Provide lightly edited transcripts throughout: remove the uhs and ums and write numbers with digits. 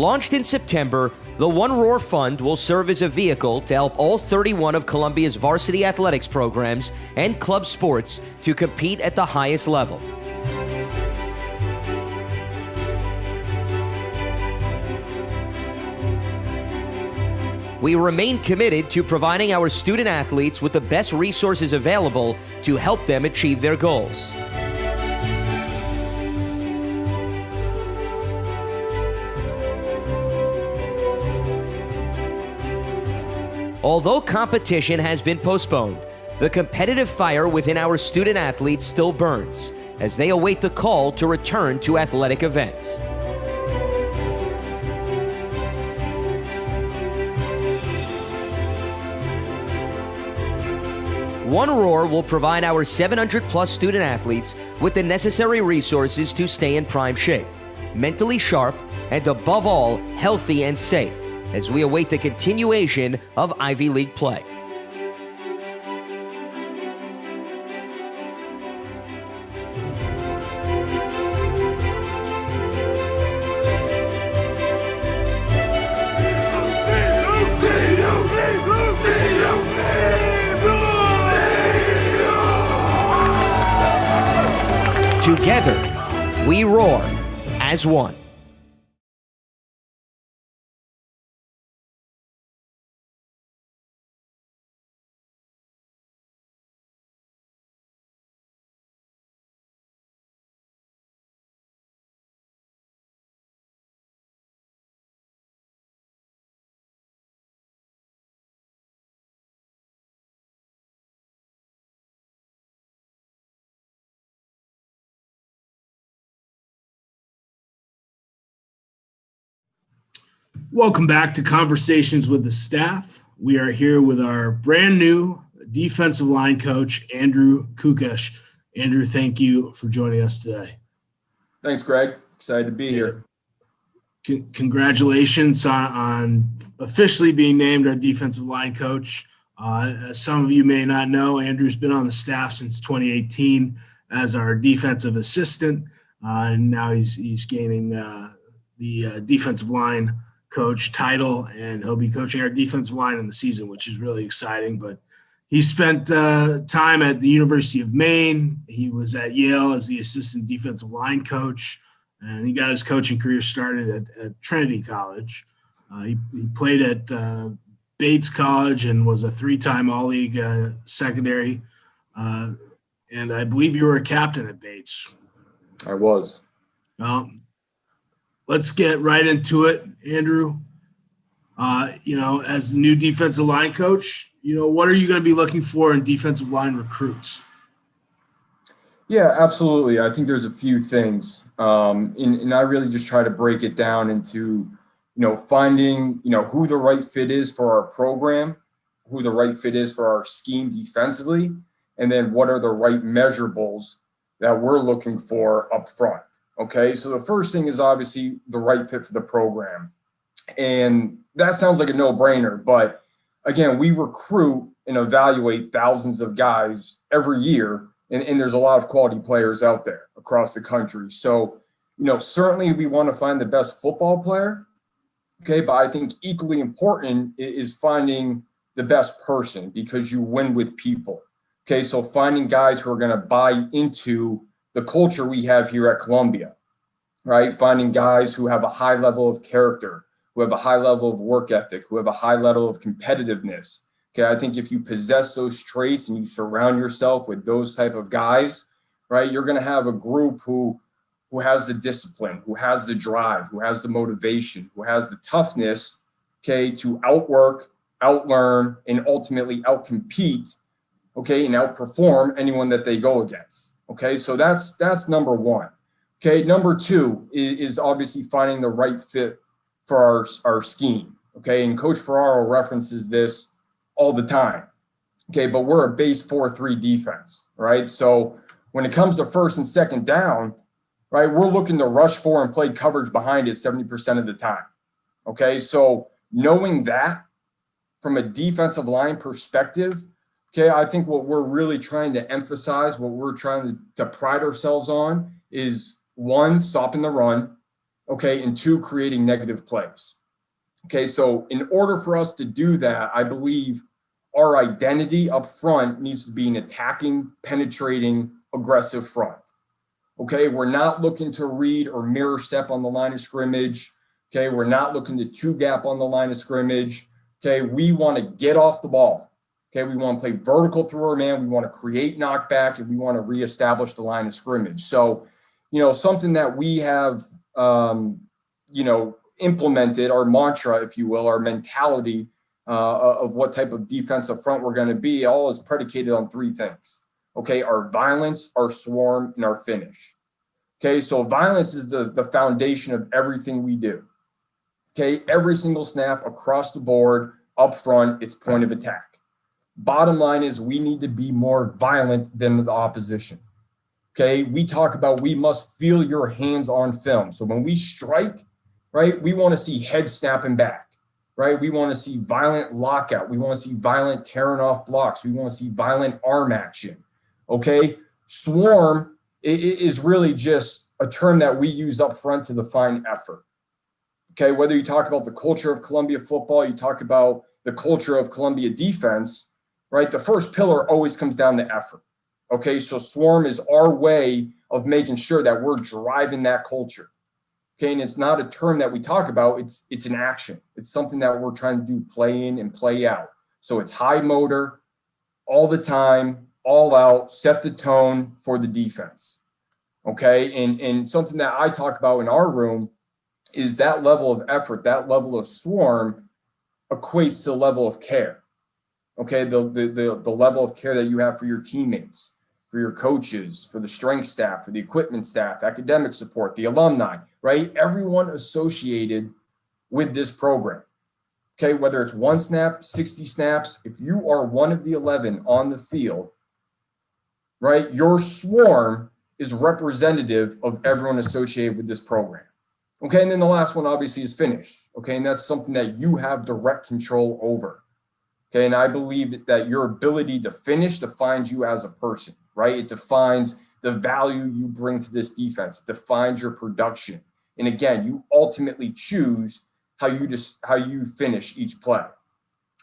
Launched in September, the One Roar Fund will serve as a vehicle to help all 31 of Columbia's varsity athletics programs and club sports to compete at the highest level. We remain committed to providing our student athletes with the best resources available to help them achieve their goals. Although competition has been postponed, the competitive fire within our student athletes still burns as they await the call to return to athletic events. One Roar will provide our 700-plus student athletes with the necessary resources to stay in prime shape, mentally sharp, and above all, healthy and safe, as we await the continuation of Ivy League play. Together, we roar as one. Welcome back to Conversations with the Staff. We are here with our brand new defensive line coach, Andrew Kukesh. Andrew, thank you for joining us today. Thanks, Greg. Excited to be here. Congratulations on officially being named our defensive line coach. As some of you may not know, Andrew's been on the staff since 2018 as our defensive assistant, and now he's gaining the defensive line coach title, and he'll be coaching our defensive line in the season, which is really exciting. But he spent time at the University of Maine. He was at Yale as the assistant defensive line coach, and he got his coaching career started at Trinity College. He played at Bates College and was a three-time All-League secondary. And I believe you were a captain at Bates. I was. Let's get right into it, Andrew. As the new defensive line coach, what are you going to be looking for in defensive line recruits? Yeah, absolutely. I think there's a few things. And I really just try to break it down into, finding, who the right fit is for our program, who the right fit is for our scheme defensively, and then what are the right measurables that we're looking for up front. Okay, so the first thing is obviously the right fit for the program. And that sounds like a no-brainer, but again, we recruit and evaluate thousands of guys every year, and there's a lot of quality players out there across the country. So, certainly we want to find the best football player, okay, but I think equally important is finding the best person, because you win with people. Okay, so finding guys who are going to buy into the culture we have here at Columbia, right? Finding guys who have a high level of character, who have a high level of work ethic, who have a high level of competitiveness. Okay, I think if you possess those traits and you surround yourself with those type of guys, right, you're going to have a group who has the discipline, who has the drive, who has the motivation, who has the toughness, okay, to outwork, outlearn, and ultimately outcompete, okay, and outperform anyone that they go against. Okay, so that's number one. Okay, number two is obviously finding the right fit for our scheme. Okay, and Coach Ferraro references this all the time. Okay, but we're a base 4-3 defense, right? So when it comes to first and second down, right, we're looking to rush for and play coverage behind it 70% of the time. Okay, so knowing that from a defensive line perspective, okay, I think what we're really trying to emphasize, what we're trying to pride ourselves on is, one, stopping the run, okay, and 2, creating negative plays. Okay, so in order for us to do that, I believe our identity up front needs to be an attacking, penetrating, aggressive front. Okay, we're not looking to read or mirror step on the line of scrimmage. Okay, we're not looking to 2-gap on the line of scrimmage. Okay, we want to get off the ball. Okay, we want to play vertical through our man. We want to create knockback, and we want to reestablish the line of scrimmage. So, something that we have, implemented, our mantra, if you will, our mentality of what type of defensive front we're going to be, all is predicated on 3 things. Okay, our violence, our swarm, and our finish. Okay, so violence is the foundation of everything we do. Okay, every single snap across the board, up front, it's point of attack. Bottom line is we need to be more violent than the opposition. Okay, we talk about we must feel your hands on film. So when we strike, right, we want to see head snapping back, right? We want to see violent lockout. We want to see violent tearing off blocks. We want to see violent arm action. Okay, swarm is really just a term that we use up front to define effort. Okay, whether you talk about the culture of Columbia football, you talk about the culture of Columbia defense, right? The first pillar always comes down to effort. Okay, so swarm is our way of making sure that we're driving that culture. Okay, and it's not a term that we talk about, it's an action. It's something that we're trying to do play in and play out. So it's high motor, all the time, all out, set the tone for the defense. Okay, and something that I talk about in our room is that level of effort, that level of swarm equates to the level of care. Okay, the level of care that you have for your teammates, for your coaches, for the strength staff, for the equipment staff, academic support, the alumni, right? Everyone associated with this program. Okay, whether it's 1 snap, 60 snaps, if you are one of the 11 on the field, right, your swarm is representative of everyone associated with this program. Okay, and then the last one obviously is finish. Okay, and that's something that you have direct control over. Okay, and I believe that your ability to finish defines you as a person, right? It defines the value you bring to this defense. It defines your production. And again, you ultimately choose how you finish each play.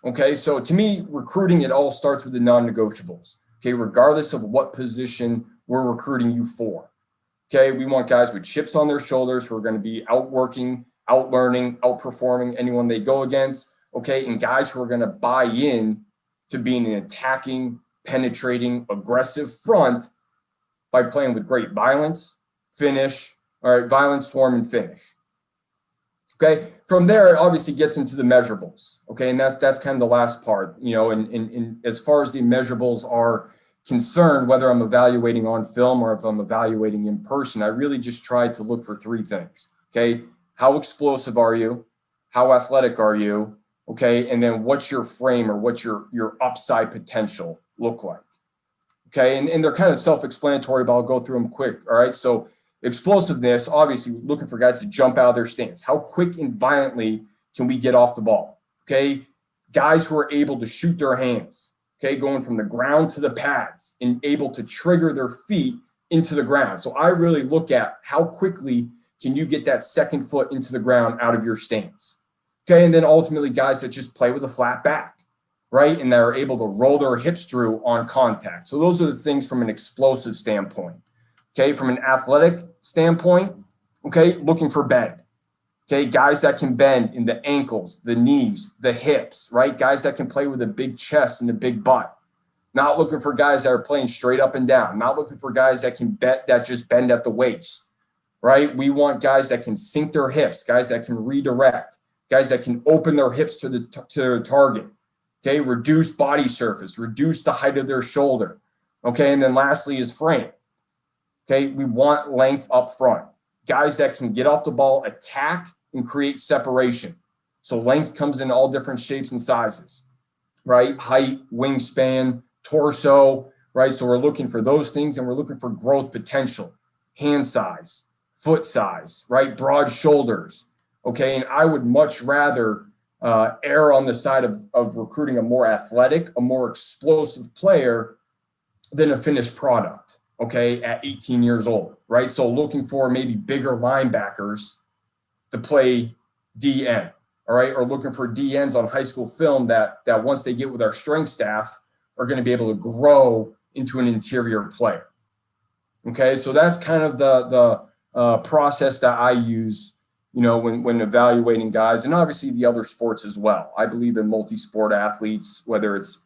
Okay, so to me, recruiting, it all starts with the non-negotiables. Okay, regardless of what position we're recruiting you for. Okay, we want guys with chips on their shoulders who are going to be outworking, outlearning, outperforming anyone they go against. Okay, and guys who are going to buy in to being an attacking, penetrating, aggressive front by playing with great violence, finish, all right, violence, swarm, and finish. Okay, from there, it obviously gets into the measurables. Okay, and that's kind of the last part, and as far as the measurables are concerned, whether I'm evaluating on film or if I'm evaluating in person, I really just try to look for 3 things. Okay, how explosive are you? How athletic are you? Okay, and then what's your frame or what's your upside potential look like? Okay, and they're kind of self-explanatory, but I'll go through them quick. All right, so explosiveness, obviously looking for guys to jump out of their stance. How quick and violently can we get off the ball? Okay, guys who are able to shoot their hands. Okay, going from the ground to the pads and able to trigger their feet into the ground. So I really look at how quickly can you get that second foot into the ground out of your stance. Okay, and then ultimately guys that just play with a flat back, right? And they're able to roll their hips through on contact. So those are the things from an explosive standpoint. Okay, from an athletic standpoint, okay, looking for bend. Okay, guys that can bend in the ankles, the knees, the hips, right? Guys that can play with a big chest and a big butt. Not looking for guys that are playing straight up and down. Not looking for guys that can just bend at the waist, right? We want guys that can sink their hips, guys that can redirect, guys that can open their hips to the target. Okay, reduce body surface, reduce the height of their shoulder. Okay, and then lastly is frame. Okay, we want length up front. Guys that can get off the ball, attack, and create separation. So length comes in all different shapes and sizes, right? Height, wingspan, torso, right? So we're looking for those things, and we're looking for growth potential, hand size, foot size, right? Broad shoulders, okay? And I would much rather err on the side of recruiting a more athletic, a more explosive player than a finished product, okay, at 18 years old, right? So looking for maybe bigger linebackers, to play DN, all right, or looking for DNs on high school film that once they get with our strength staff are going to be able to grow into an interior player. Okay, so that's kind of the process that I use, when evaluating guys, and obviously the other sports as well. I believe in multi-sport athletes, whether it's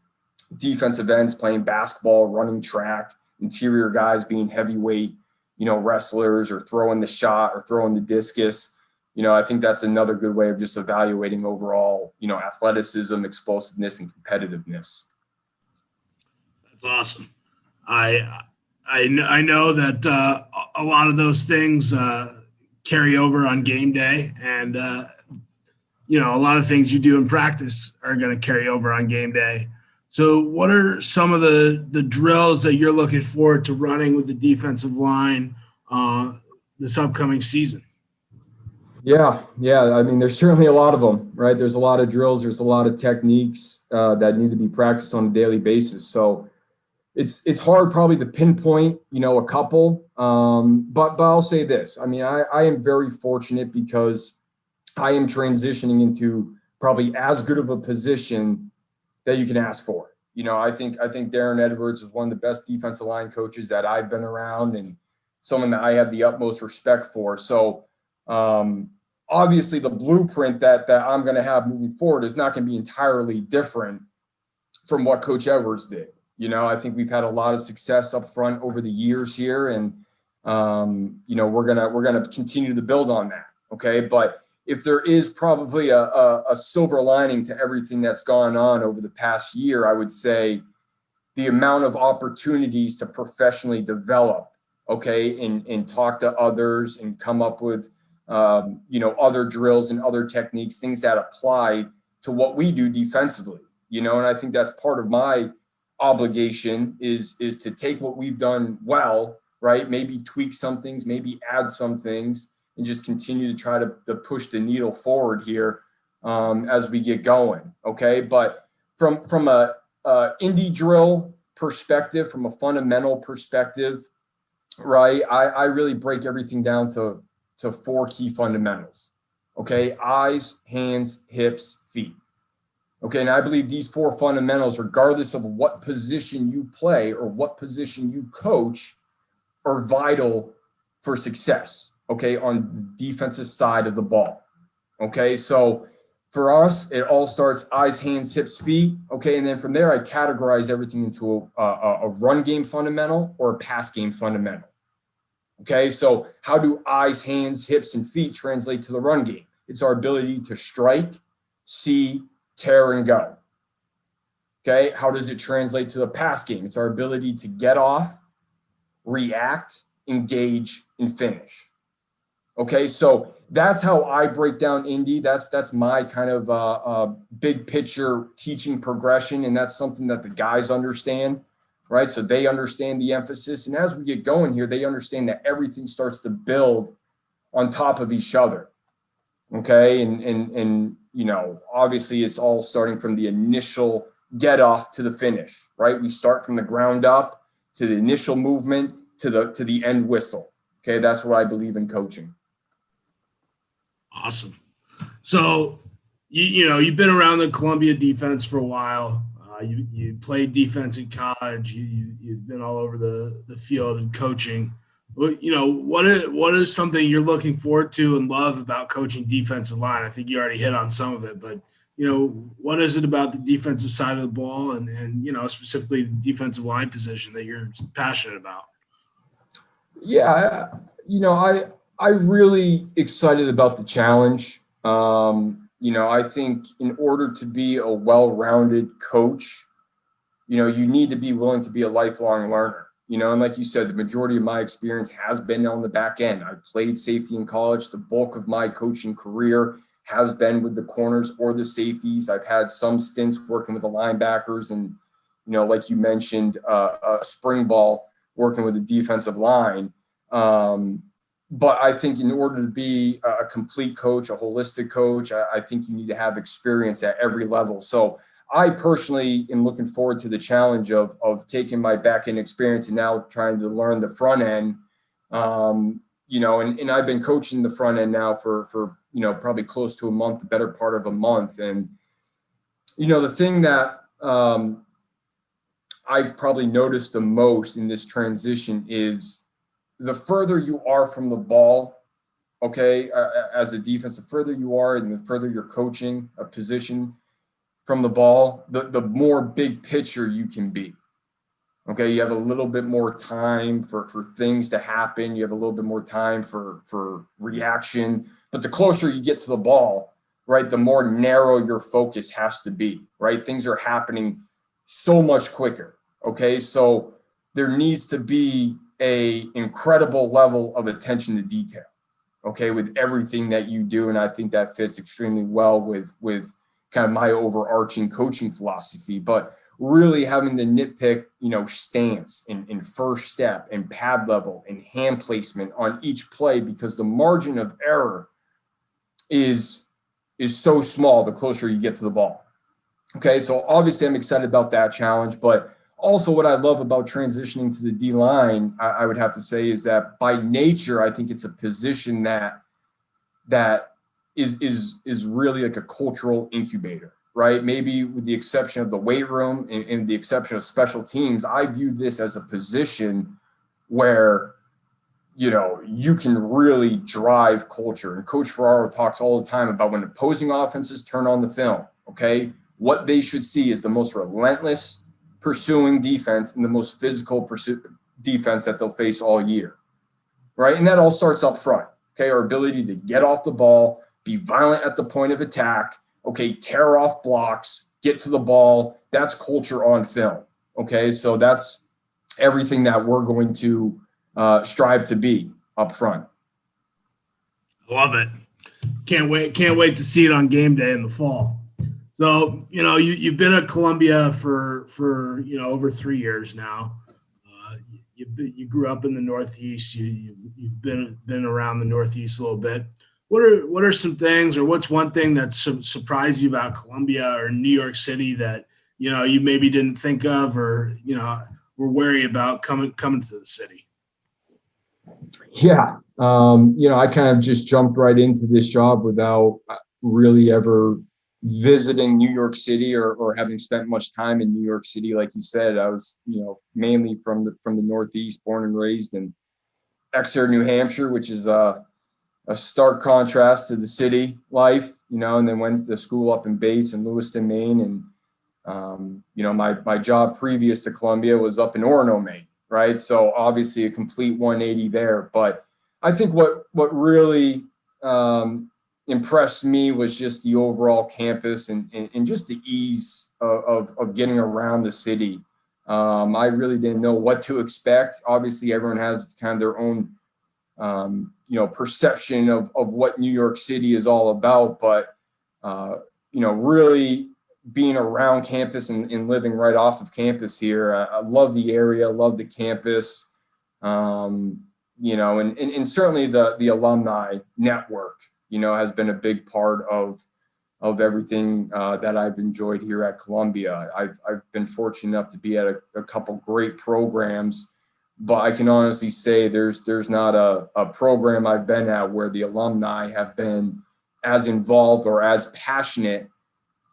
defensive ends playing basketball, running track, interior guys being heavyweight, wrestlers, or throwing the shot or throwing the discus. I think that's another good way of just evaluating overall, athleticism, explosiveness, and competitiveness. That's awesome. I know that a lot of those things carry over on game day, and a lot of things you do in practice are going to carry over on game day. So what are some of the drills that you're looking forward to running with the defensive line this upcoming season? Yeah. I mean, there's certainly a lot of them, right? There's a lot of drills. There's a lot of techniques that need to be practiced on a daily basis. So it's hard probably to pinpoint, a couple. But I'll say this. I mean, I am very fortunate because I am transitioning into probably as good of a position that you can ask for. I think Darren Edwards is one of the best defensive line coaches that I've been around, and someone that I have the utmost respect for. So obviously the blueprint that I'm going to have moving forward is not going to be entirely different from what Coach Edwards did. I think we've had a lot of success up front over the years here, and we're gonna continue to build on that. Okay, but if there is probably a silver lining to everything that's gone on over the past year, I would say the amount of opportunities to professionally develop, okay, and talk to others and come up with other drills and other techniques, things that apply to what we do defensively. And I think that's part of my obligation is to take what we've done well, right? Maybe tweak some things, maybe add some things, and just continue to try to push the needle forward here as we get going. Okay. But from a indie drill perspective, from a fundamental perspective, right? I really break everything down to 4 key fundamentals. Okay. Eyes, hands, hips, feet. Okay, and I believe these 4 fundamentals, regardless of what position you play or what position you coach, are vital for success, okay, on the defensive side of the ball. Okay, so for us, it all starts eyes, hands, hips, feet. Okay, and then from there, I categorize everything into a run game fundamental or a pass game fundamental. Okay, so how do eyes, hands, hips, and feet translate to the run game? It's our ability to strike, see, tear, and go. Okay, how does it translate to the pass game? It's our ability to get off, react, engage, and finish. Okay, so that's how I break down indie. That's my kind of big picture teaching progression, and that's something that the guys understand, right? So they understand the emphasis, and as we get going here, they understand that everything starts to build on top of each other. Okay, and obviously it's all starting from the initial get off to the finish, right? We start from the ground up to the initial movement to the end whistle. Okay, that's what I believe in coaching. Awesome. So you've been around the Columbia defense for a while. You played defense in college. You've been all over the field and coaching. What is something you're looking forward to and love about coaching defensive line? I think you already hit on some of it, but what is it about the defensive side of the ball and specifically the defensive line position that you're passionate about? Yeah, I'm really excited about the challenge. I think in order to be a well-rounded coach, you need to be willing to be a lifelong learner. And like you said, the majority of my experience has been on the back end. I played safety in college. The bulk of my coaching career has been with the corners or the safeties. I've had some stints working with the linebackers and, like you mentioned, spring ball working with the defensive line. But I think in order to be a complete coach, a holistic coach, I think you need to have experience at every level. So I personally am looking forward to the challenge of taking my back end experience and now trying to learn the front end, and I've been coaching the front end now for probably close to a month, the better part of a month. And, the thing that I've probably noticed the most in this transition is the further you are from the ball, okay, as a defense, the further you are and the further you're coaching a position from the ball, the more big picture you can be. Okay, you have a little bit more time for things to happen. You have a little bit more time for reaction. But the closer you get to the ball, right, the more narrow your focus has to be, right? Things are happening so much quicker. Okay, so there needs to be a incredible level of attention to detail, okay, with everything that you do. And I think that fits extremely well with kind of my overarching coaching philosophy. But really having the nitpick, stance and first step and pad level and hand placement on each play, because the margin of error is so small the closer you get to the ball. Okay, so obviously I'm excited about that challenge, but also what I love about transitioning to the D-line, I would have to say, is that by nature, I think it's a position that is really like a cultural incubator, right? Maybe with the exception of the weight room and the exception of special teams, I view this as a position where, you can really drive culture. And Coach Ferraro talks all the time about when opposing offenses turn on the film, okay, what they should see is the most relentless pursuing defense and the most physical defense that they'll face all year, right? And that all starts up front, okay? Our ability to get off the ball, be violent at the point of attack, okay, tear off blocks, get to the ball. That's culture on film, okay? So that's everything that we're going to strive to be up front. Love it. Can't wait to see it on game day in the fall. So, you've been at Columbia for over 3 years now. You grew up in the Northeast. You've been around the Northeast a little bit. What are some things, or what's one thing that surprised you about Columbia or New York City that you maybe didn't think of, or were wary about coming to the city? Yeah, I kind of just jumped right into this job without really ever visiting New York City or having spent much time in New York City. Like you said, I was, mainly from the Northeast, born and raised in Exeter, New Hampshire, which is a stark contrast to the city life, and then went to school up in Bates and Lewiston, Maine. And, my job previous to Columbia was up in Orono, Maine, right? So obviously a complete 180 there. But I think what really impressed me was just the overall campus and just the ease of getting around the city. I really didn't know what to expect. Obviously, everyone has kind of their own, perception of what New York City is all about. But, really being around campus and living right off of campus here, I love the area, love the campus, and certainly the alumni network, has been a big part of everything that I've enjoyed here at Columbia. I've been fortunate enough to be at a couple great programs, but I can honestly say there's not a program I've been at where the alumni have been as involved or as passionate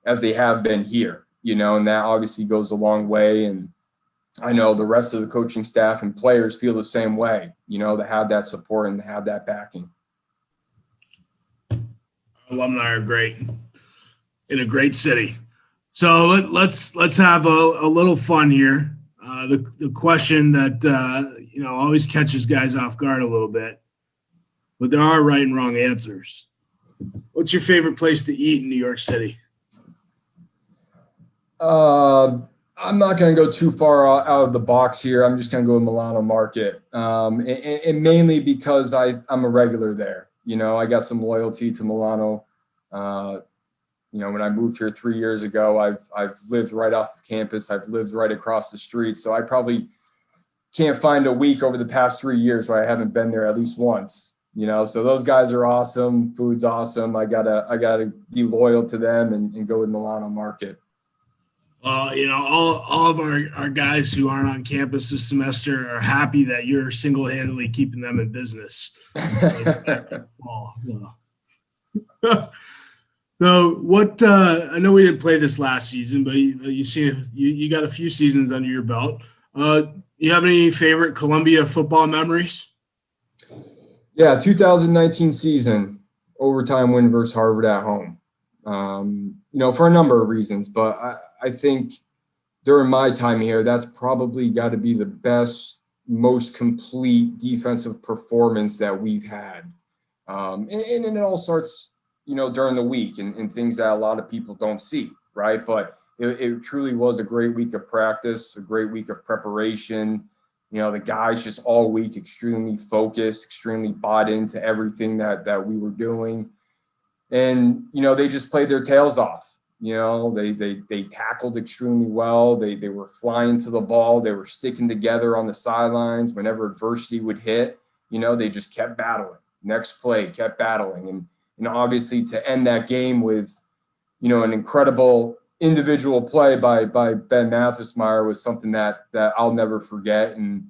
as they have been here, and that obviously goes a long way. And I know the rest of the coaching staff and players feel the same way, to have that support and to have that backing. Alumni are great in a great city. So let's have a little fun here. The question that always catches guys off guard a little bit, but there are right and wrong answers. What's your favorite place to eat in New York City? I'm not going to go too far out of the box here. I'm just going to go to Milano Market, and mainly because I'm a regular there. I got some loyalty to Milano. When I moved here 3 years ago, I've lived right off of campus. I've lived right across the street. So I probably can't find a week over the past 3 years where I haven't been there at least once. So those guys are awesome. Food's awesome. I gotta be loyal to them and go with Milano Market. All of our guys who aren't on campus this semester are happy that you're single-handedly keeping them in business. So what, I know we didn't play this last season, but you got a few seasons under your belt. You have any favorite Columbia football memories? Yeah, 2019 season, overtime win versus Harvard at home. For a number of reasons, but I think during my time here, that's probably got to be the best, most complete defensive performance that we've had. And it all starts, during the week and things that a lot of people don't see, right? But it truly was a great week of practice, a great week of preparation. The guys just all week extremely focused, extremely bought into everything that we were doing. And, they just played their tails off. They tackled extremely well. They were flying to the ball. They were sticking together on the sidelines. Whenever adversity would hit, they just kept battling. Next play, kept battling. And obviously to end that game with, an incredible individual play by Ben Mathesmeyer was something that I'll never forget. And,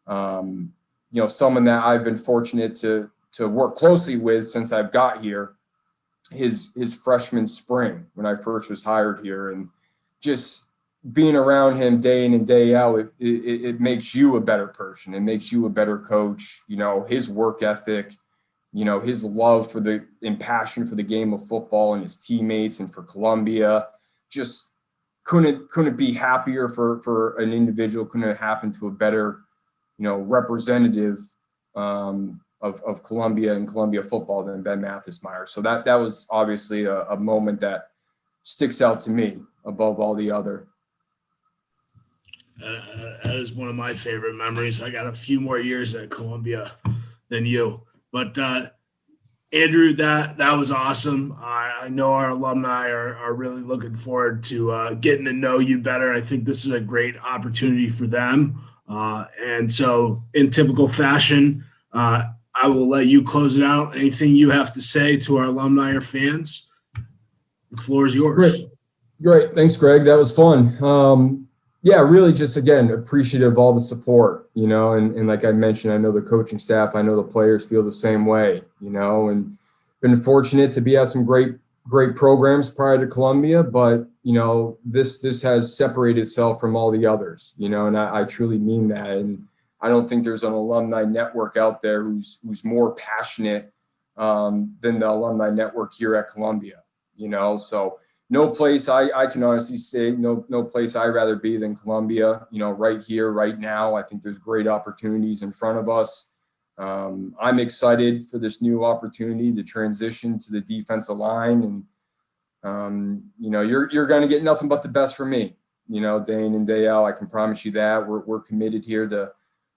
someone that I've been fortunate to work closely with since I've got here, his freshman spring when I first was hired here, and just being around him day in and day out, it makes you a better person. It makes you a better coach. His work ethic, his love for and passion for the game of football and his teammates and for Columbia, just couldn't be happier for an individual. Couldn't have happened to a better, representative of Columbia and Columbia football than Ben Mathesmeyer. So that was obviously a moment that sticks out to me above all the other. That is one of my favorite memories. I got a few more years at Columbia than you, but Andrew, that was awesome. I know our alumni are really looking forward to getting to know you better. I think this is a great opportunity for them. And so in typical fashion, I will let you close it out. Anything you have to say to our alumni or fans? The floor is yours. Great. Thanks, Greg. That was fun. Really just, again, appreciative of all the support, and like I mentioned, I know the coaching staff, I know the players feel the same way, and been fortunate to be at some great programs prior to Columbia, but, this has separated itself from all the others, and I truly mean that. And I don't think there's an alumni network out there who's more passionate than the alumni network here at Columbia, so no place I can honestly say, no place I'd rather be than Columbia, right here, right now. I think there's great opportunities in front of us. I'm excited for this new opportunity to transition to the defensive line. And, you're going to get nothing but the best from me, day in and day out. I can promise you that. We're committed here to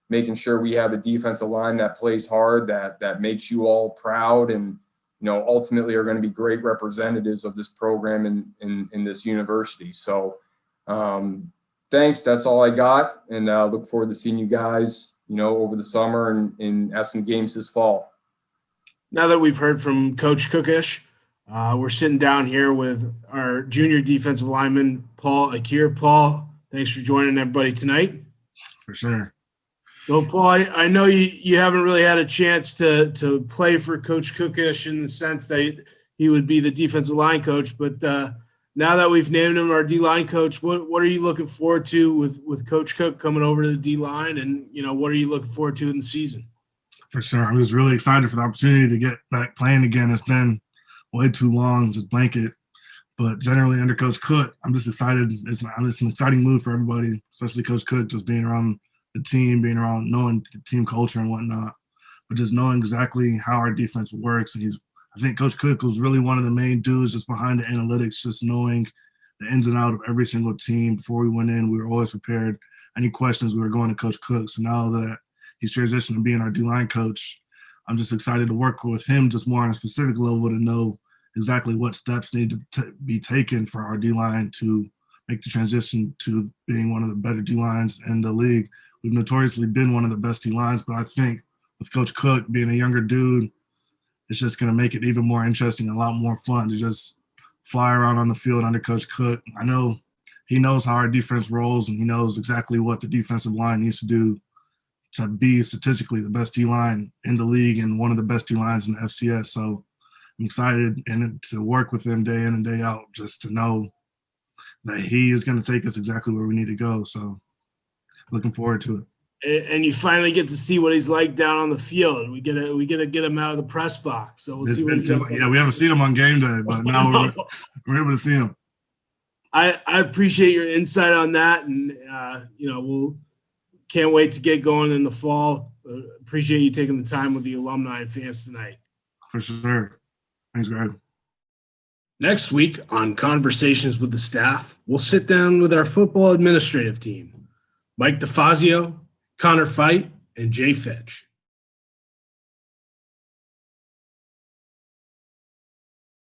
making sure we have a defensive line that plays hard, that makes you all proud, and ultimately are going to be great representatives of this program in this university. So thanks. That's all I got. And look forward to seeing you guys, over the summer and at some games this fall. Now that we've heard from Coach Kukesh, we're sitting down here with our junior defensive lineman, Paul Akere. Paul, thanks for joining everybody tonight. For sure. So, Paul, I know you haven't really had a chance to play for Coach Kukesh in the sense that he would be the defensive line coach, but now that we've named him our D-line coach, what are you looking forward to with Coach Cook coming over to the D-line, and what are you looking forward to in the season? For sure. I'm just really excited for the opportunity to get back playing again. It's been way too long, just blanket. But generally under Coach Cook, I'm just excited. It's an exciting move for everybody, especially Coach Cook, just being around the team, being around, knowing the team culture and whatnot, but just knowing exactly how our defense works. And I think Coach Cook was really one of the main dudes just behind the analytics, just knowing the ins and outs of every single team. Before we went in, we were always prepared. Any questions, we were going to Coach Cook. So now that he's transitioned to being our D-line coach, I'm just excited to work with him just more on a specific level to know exactly what steps need to be taken for our D-line to make the transition to being one of the better D-lines in the league. We've notoriously been one of the best D-lines, but I think with Coach Cook being a younger dude, it's just going to make it even more interesting, a lot more fun to just fly around on the field under Coach Cook. I know he knows how our defense rolls, and he knows exactly what the defensive line needs to do to be statistically the best D-line in the league and one of the best D-lines in the FCS. So I'm excited and to work with him day in and day out, just to know that he is going to take us exactly where we need to go. So looking forward to it. And you finally get to see what he's like down on the field. We get to get him out of the press box. So we'll see what he's like. Yeah, we haven't seen him on game day, but now we're able to see him. I appreciate your insight on that, and we'll can't wait to get going in the fall. Appreciate you taking the time with the alumni and fans tonight. For sure. Thanks, Greg. Next week on Conversations with the Staff, we'll sit down with our football administrative team, Mike DeFazio, Connor Fite, and Jay Fitch.